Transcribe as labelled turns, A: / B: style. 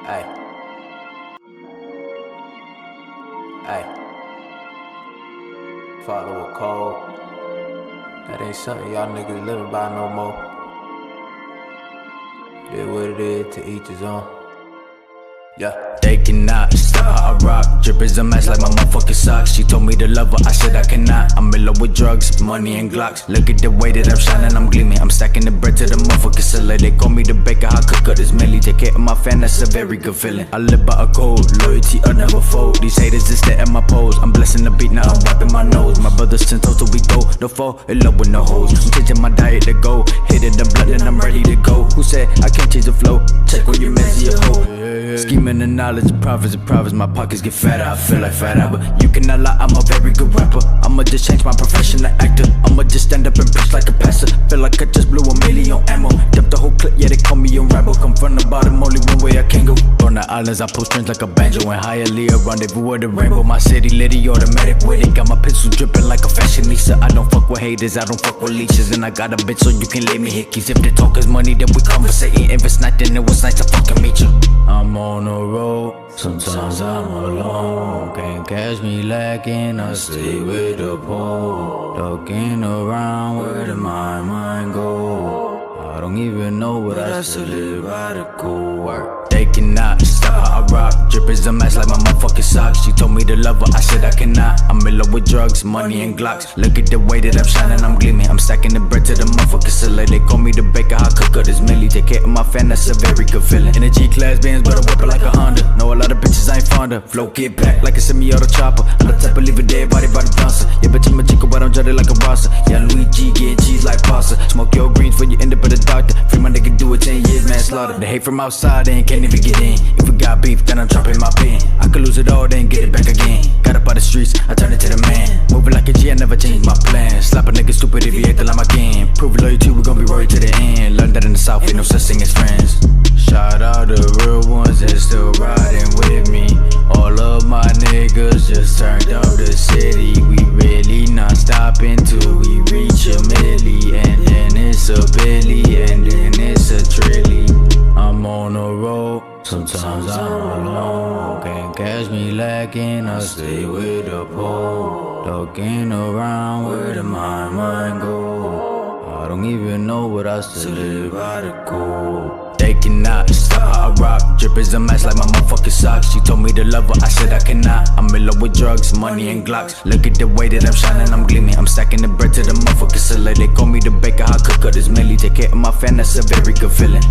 A: Ay. Ay. Follow a code. That ain't something y'all niggas living by no more. It is what it is, to each his own. Yeah.
B: They cannot stop how I rock. Drip is a mess like my motherfucking socks. She told me to love her, I said I cannot. I'm in love with drugs, money and Glocks. Look at the way that I'm shining, I'm gleaming. I'm stacking the bread to the motherfucking cellar. They call me the baker, I cook up this melly. Take care of my fan, that's a very good feeling. I live by a code, loyalty I'll never fold. These haters just stare at my pose. I'm blessing the beat, now I'm wiping my nose. My brothers 10 toes till we go. No fall in love with no hoes. I'm changing my diet to go. Hitting the blood and I'm ready to go. Who said I can't change the flow? Check when you're messy, a hoe. Scheming and knowledge of profits, my pockets get fatter, I feel like fat but you cannot lie, I'm a very good rapper. I'ma just change my profession to actor. I'ma just stand up and preach like a pastor. Feel like I just blew a million ammo. Dumped the whole clip, yeah they call me a rebel. Come from the bottom, only one way I can go. On the islands I pull strings like a banjo. And highly a rendezvous with the rainbow. My city litty automatic with it. Got my pistol dripping like a fashionista. I don't fuck with haters, I don't fuck with leeches. And I got a bitch so you can lay me hickeys. If the talk is money then we conversating. If it's not then it was nice to fucking meet you. I'm on the road, sometimes I'm alone. Can't catch me lacking, I stay with the pole. Looking around, where did my mind go? I don't even know what I still live by the core. They cannot stop how I rock. Drip is a mess like my motherfucking socks. She told me to love her, I said I cannot. I'm in love with drugs, money and Glocks. Look at the way that I'm shining, I'm gleaming. I'm stacking the bread to the motherfucking cellar. They call me the baker, I cook up this melly. Take care of my fan, that's a very good feeling. In a G-class Benz, but I whip it like a Honda. Know a lot of bitches I ain't fond of. Flow get back like a semi-auto chopper. I'm the type of leave a dead body by the bouncer. Yeah, bitch, I'm a chico, but I'm judged like a roster. Yeah, Luigi getting cheese like pasta. Smoke your greens for you end up at the doctor. Free my nigga, do it 10 years manslaughter. The hate from outside, they can't even get in. If we got beef, then I'm dropping my pen. I could lose it all, then get it back again. Got up out the streets, I turned it to the man. Moving like a G, I never changed my plan. Slap a nigga stupid if he hate the line again. Prove loyalty, we gon' be royal to the end. Learned that in the south, ain't no such thing as friends. Shout out the real ones that still riding with me. All of my niggas just turned up the city. We really not stopping till we reach a milli. And then it's a billy, and then it's a trilly. I'm on the road, sometimes I'm alone. Can't catch me lacking, I stay with the pole. Looking around, where did my mind go? I don't even know what I still live by the code. They cannot stop how I rock. Drip is a mess like my motherfucking socks. She told me to love her, I said I cannot. I'm in love with drugs, money and Glocks. Look at the way that I'm shining, I'm gleaming. I'm stacking the bread to the motherfucking cellar. They call me the baker, I cook up this melly. Take care of my fan, that's a very good feeling.